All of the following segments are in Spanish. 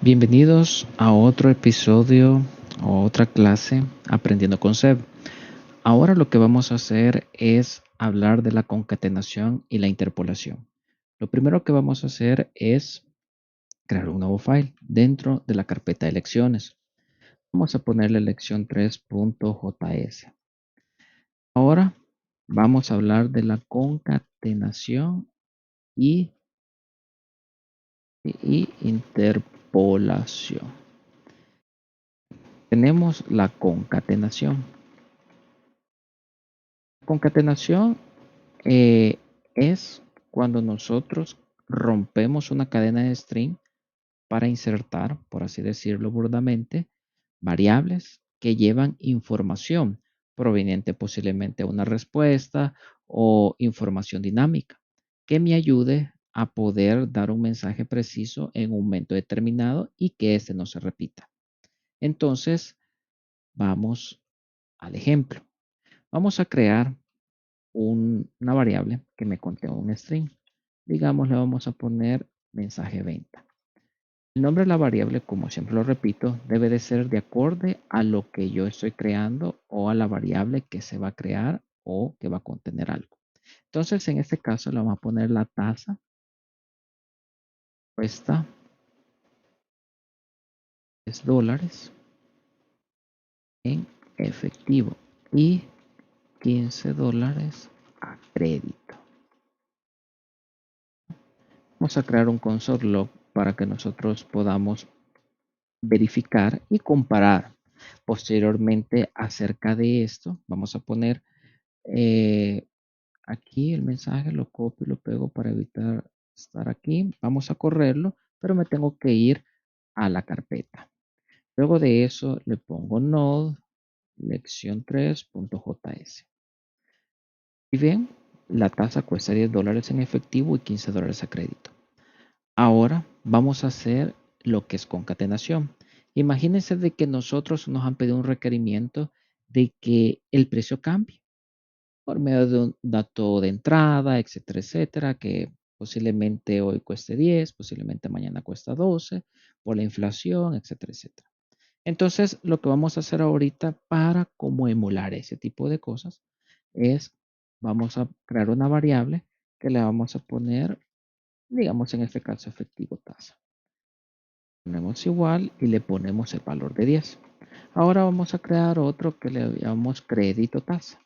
Bienvenidos a otro episodio o otra clase aprendiendo con Seb. Ahora lo que vamos a hacer es hablar de la concatenación y la interpolación. Lo primero que vamos a hacer es crear un nuevo file dentro de la carpeta de lecciones. Vamos a ponerle lección 3.js. Ahora vamos a hablar de la concatenación y interpolación. Tenemos la concatenación. Concatenación es cuando nosotros rompemos una cadena de string para insertar, por así decirlo burdamente, variables que llevan información proveniente posiblemente de una respuesta o información dinámica que me ayude a poder dar un mensaje preciso en un momento determinado y que este no se repita. Entonces, vamos al ejemplo. Vamos a crear una variable que me contenga un string. Digamos, le vamos a poner mensaje venta. El nombre de la variable, como siempre lo repito, debe de ser de acorde a lo que yo estoy creando o a la variable que se va a crear o que va a contener algo. Entonces, en este caso, le vamos a poner la tasa cuesta $10 en efectivo y $15 a crédito. Vamos a crear un console log para que nosotros podamos verificar y comparar. Posteriormente, acerca de esto, vamos a poner aquí el mensaje, lo copio y lo pego para evitar estar aquí. Vamos a correrlo, pero me tengo que ir a la carpeta. Luego de eso, le pongo node lección3.js. Y bien, la tasa cuesta $10 en efectivo y $15 a crédito. Ahora vamos a hacer lo que es concatenación. Imagínense de que nosotros nos han pedido un requerimiento de que el precio cambie por medio de un dato de entrada, etcétera, etcétera, que posiblemente hoy cueste 10, posiblemente mañana cuesta 12 por la inflación, etcétera, etcétera. Entonces, lo que vamos a hacer ahorita para como emular ese tipo de cosas es, vamos a crear una variable que le vamos a poner, digamos en este caso, efectivo tasa. Ponemos igual y le ponemos el valor de 10. Ahora vamos a crear otro que le llamamos crédito tasa.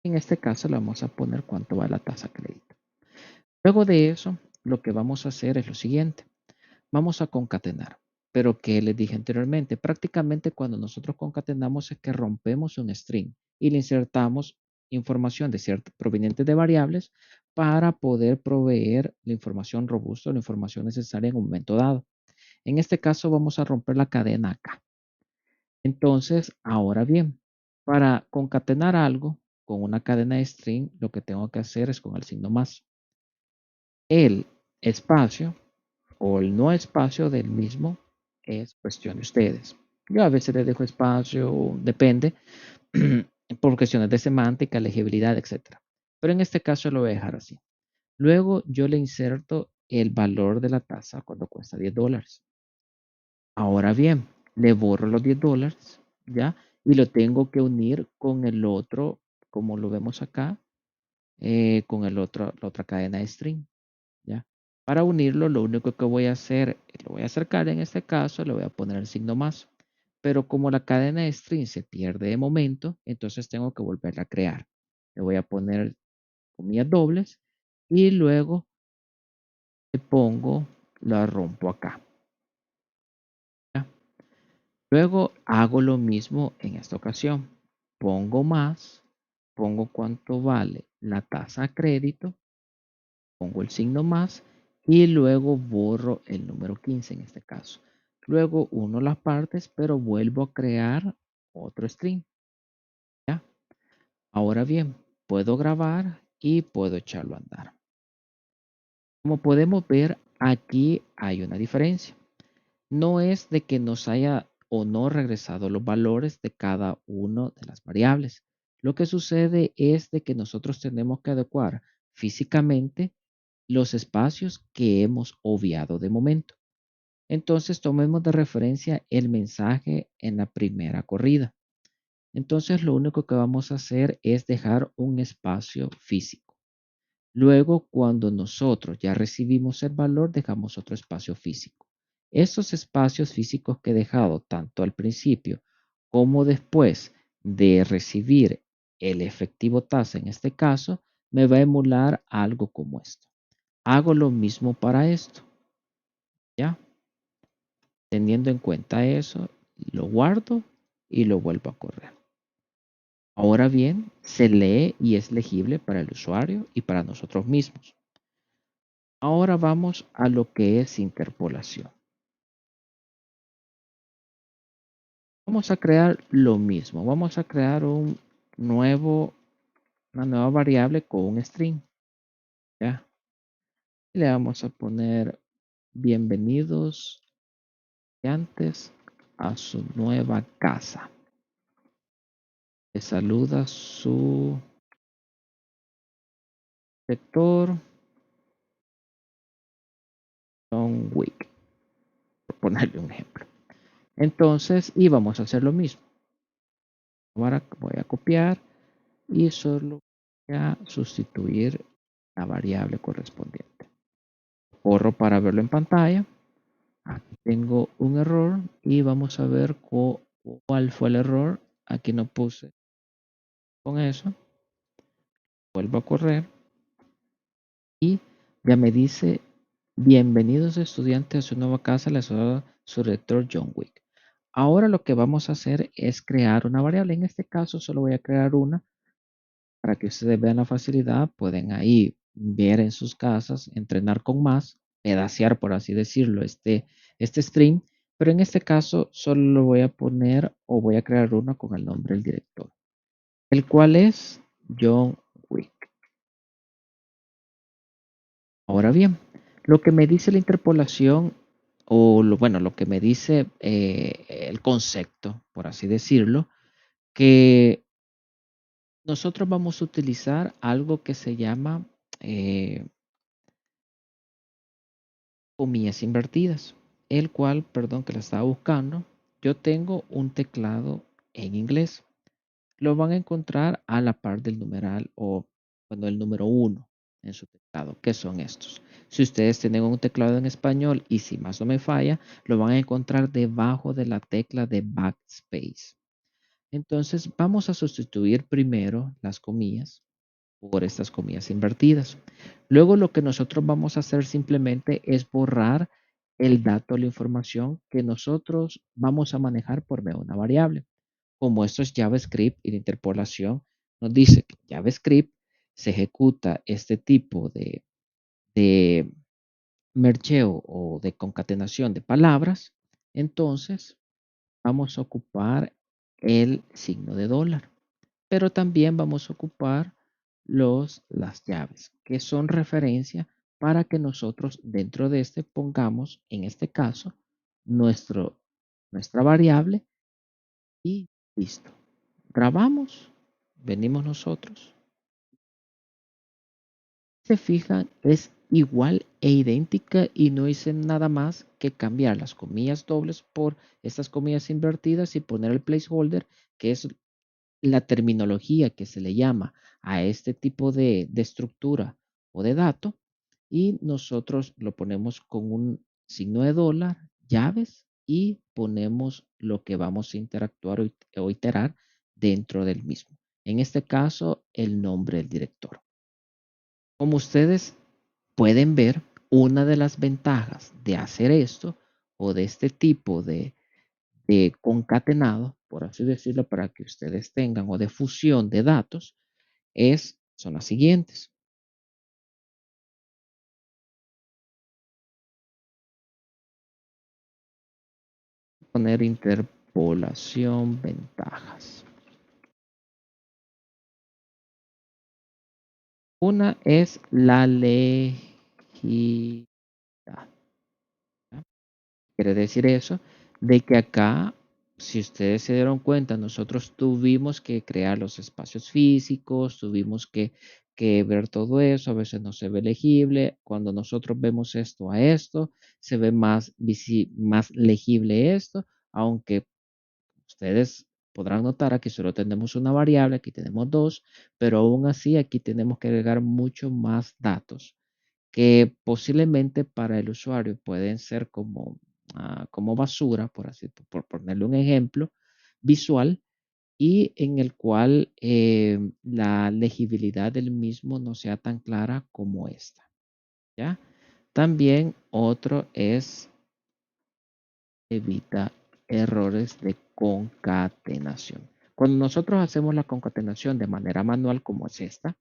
En este caso le vamos a poner cuánto va la tasa crédito. Luego de eso, lo que vamos a hacer es lo siguiente. Vamos a concatenar. Pero que les dije anteriormente, prácticamente cuando nosotros concatenamos es que rompemos un string y le insertamos información de proveniente de variables para poder proveer la información robusta, la información necesaria en un momento dado. En este caso vamos a romper la cadena acá. Entonces, ahora bien, para concatenar algo con una cadena de string, lo que tengo que hacer es con el signo más. El espacio o el no espacio del mismo es cuestión de ustedes. Yo a veces les dejo espacio, depende, por cuestiones de semántica, legibilidad, etc. Pero en este caso lo voy a dejar así. Luego yo le inserto el valor de la tasa cuando cuesta $10. Ahora bien, le borro los $10, ¿ya? Y lo tengo que unir con el otro, como lo vemos acá, con la otra cadena de string, ¿ya? Para unirlo, lo único que voy a hacer, lo voy a acercar en este caso, le voy a poner el signo más. Pero como la cadena de string se pierde de momento, entonces tengo que volverla a crear. Le voy a poner comillas dobles y luego le pongo, la rompo acá. ¿Ya? Luego hago lo mismo en esta ocasión. Pongo más, pongo cuánto vale la tasa a crédito, pongo el signo más y luego borro el número 15 en este caso. Luego uno las partes, pero vuelvo a crear otro string. ¿Ya? Ahora bien, puedo grabar y puedo echarlo a andar. Como podemos ver, aquí hay una diferencia. No es de que nos haya o no regresado los valores de cada una de las variables. Lo que sucede es de que nosotros tenemos que adecuar físicamente los espacios que hemos obviado de momento. Entonces tomemos de referencia el mensaje en la primera corrida. Entonces lo único que vamos a hacer es dejar un espacio físico. Luego, cuando nosotros ya recibimos el valor, dejamos otro espacio físico. Estos espacios físicos que he dejado tanto al principio como después de recibir el efectivo tasa, en este caso, me va a emular algo como esto. Hago lo mismo para esto, ¿ya? Teniendo en cuenta eso, lo guardo y lo vuelvo a correr. Ahora bien, se lee y es legible para el usuario y para nosotros mismos. Ahora vamos a lo que es interpolación. Vamos a crear lo mismo. Vamos a crear una nueva variable con un string. ¿Ya? Y le vamos a poner bienvenidos antes a su nueva casa. Le saluda su sector John Wick, por ponerle un ejemplo. Entonces, y vamos a hacer lo mismo. Ahora voy a copiar y solo voy a sustituir la variable correspondiente. Corro para verlo en pantalla. Aquí tengo un error y vamos a ver cuál fue el error. Aquí no puse con eso. Vuelvo a correr y ya me dice bienvenidos estudiantes a su nueva casa, les saluda su rector John Wick. Ahora lo que vamos a hacer es crear una variable. En este caso solo voy a crear una para que ustedes vean la facilidad. Pueden ahí ver en sus casas, entrenar con más, pedacear, por así decirlo, este string. Pero en este caso solo lo voy a poner o voy a crear una con el nombre del director, el cual es John Wick. Ahora bien, lo que me dice la interpolación o bueno, lo que me dice el concepto, por así decirlo, que nosotros vamos a utilizar algo que se llama eh, comillas invertidas, el cual, perdón que la estaba buscando, yo tengo un teclado en inglés. Lo van a encontrar a la par del numeral o cuando el número uno en su teclado, que son estos. Si ustedes tienen un teclado en español y si más no me falla, lo van a encontrar debajo de la tecla de backspace. Entonces vamos a sustituir primero las comillas por estas comillas invertidas. Luego lo que nosotros vamos a hacer simplemente es borrar el dato, la información que nosotros vamos a manejar por medio de una variable. Como esto es JavaScript y la interpolación nos dice que JavaScript se ejecuta este tipo de mergeo o de concatenación de palabras, entonces vamos a ocupar el signo de dólar, pero también vamos a ocupar las llaves, que son referencia para que nosotros dentro de este pongamos, en este caso, nuestra variable y listo. Grabamos, venimos nosotros. Se fijan, es igual e idéntica y no hice nada más que cambiar las comillas dobles por estas comillas invertidas y poner el placeholder, que es la terminología que se le llama a este tipo de estructura o de dato, y nosotros lo ponemos con un signo de dólar, llaves, y ponemos lo que vamos a interactuar o iterar dentro del mismo. En este caso, el nombre del director. Como ustedes pueden ver, una de las ventajas de hacer esto o de este tipo de concatenado, por así decirlo, para que ustedes tengan, o de fusión de datos, son las siguientes. Poner interpolación, ventajas. Una es la legibilidad. Quiere decir eso, de que acá, si ustedes se dieron cuenta, nosotros tuvimos que crear los espacios físicos, tuvimos que que ver todo eso, a veces no se ve legible. Cuando nosotros vemos esto a esto, se ve más legible esto, aunque ustedes podrán notar aquí solo tenemos una variable, aquí tenemos dos, pero aún así aquí tenemos que agregar mucho más datos que posiblemente para el usuario pueden ser como basura, por así, por ponerle un ejemplo visual, y en el cual la legibilidad del mismo no sea tan clara como esta, ¿ya? También otro es evita errores de concatenación. Cuando nosotros hacemos la concatenación de manera manual como es esta,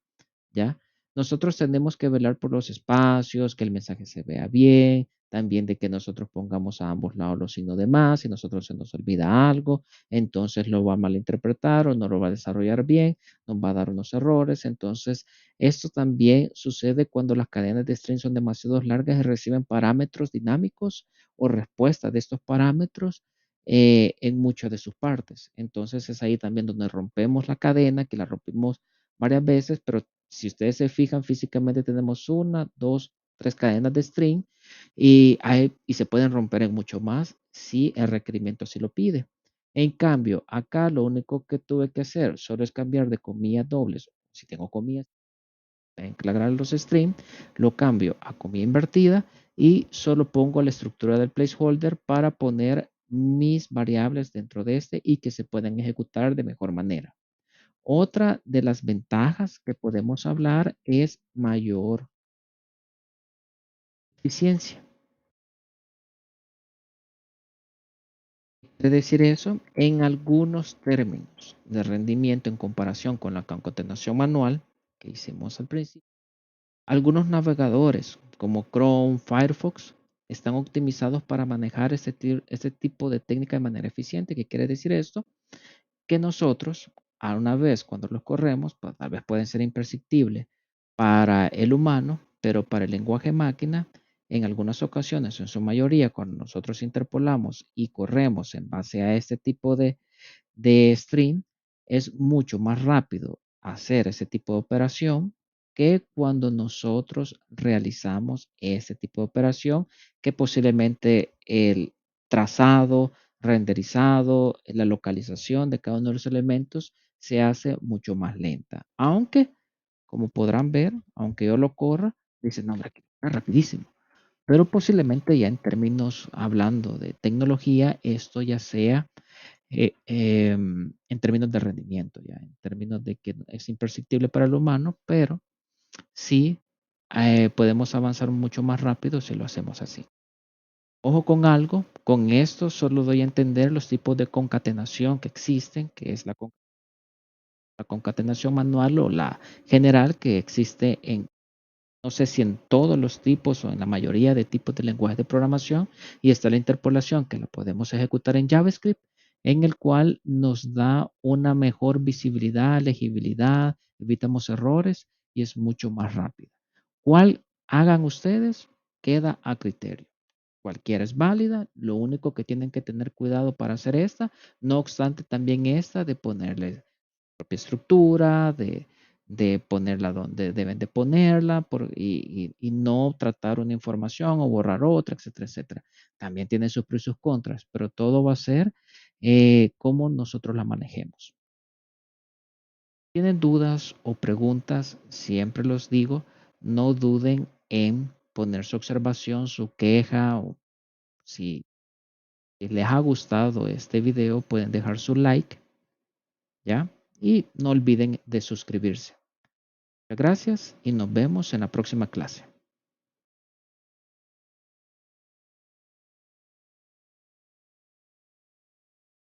¿ya? Nosotros tenemos que velar por los espacios, que el mensaje se vea bien, también de que nosotros pongamos a ambos lados los signos de más, si nosotros se nos olvida algo, entonces lo va a malinterpretar o no lo va a desarrollar bien, nos va a dar unos errores. Entonces, esto también sucede cuando las cadenas de string son demasiado largas y reciben parámetros dinámicos o respuestas de estos parámetros en muchas de sus partes. Entonces, es ahí también donde rompemos la cadena, que la rompimos varias veces, pero si ustedes se fijan, físicamente tenemos una, dos, tres cadenas de string y se pueden romper en mucho más si el requerimiento así lo pide. En cambio, acá lo único que tuve que hacer solo es cambiar de comillas dobles. Si tengo comillas, en aclarar los strings, lo cambio a comilla invertida y solo pongo la estructura del placeholder para poner mis variables dentro de este y que se puedan ejecutar de mejor manera. Otra de las ventajas que podemos hablar es mayor eficiencia. Quiere decir eso, en algunos términos de rendimiento en comparación con la concatenación manual que hicimos al principio, algunos navegadores como Chrome, Firefox, están optimizados para manejar este tipo de técnica de manera eficiente. ¿Qué quiere decir esto? Que nosotros, a una vez cuando los corremos, pues, tal vez pueden ser imperceptibles para el humano, pero para el lenguaje máquina, en algunas ocasiones, en su mayoría, cuando nosotros interpolamos y corremos en base a este tipo de stream, es mucho más rápido hacer ese tipo de operación que cuando nosotros realizamos ese tipo de operación, que posiblemente el trazado, renderizado, la localización de cada uno de los elementos se hace mucho más lenta. Aunque, como podrán ver, aunque yo lo corra, dice, no, hombre, aquí está rapidísimo. Pero posiblemente ya en términos, hablando de tecnología, esto ya sea en términos de rendimiento, ya, en términos de que es imperceptible para el humano, pero sí podemos avanzar mucho más rápido si lo hacemos así. Ojo con algo, con esto solo doy a entender los tipos de concatenación que existen, que es la concatenación manual o la general que existe en, no sé si en todos los tipos o en la mayoría de tipos de lenguajes de programación, y está la interpolación que la podemos ejecutar en JavaScript, en el cual nos da una mejor visibilidad, legibilidad, evitamos errores y es mucho más rápida. ¿Cuál hagan ustedes? Queda a criterio. Cualquiera es válida, lo único que tienen que tener cuidado para hacer esta, no obstante también esta de ponerle propia estructura, de ponerla donde deben de ponerla y no tratar una información o borrar otra, etcétera, etcétera. También tiene sus pros y sus contras, pero todo va a ser cómo nosotros la manejemos. ¿Tienen dudas o preguntas? Siempre los digo, no duden en poner su observación, su queja o si les ha gustado este video, pueden dejar su like, ¿ya? Y no olviden de suscribirse. Muchas gracias y nos vemos en la próxima clase.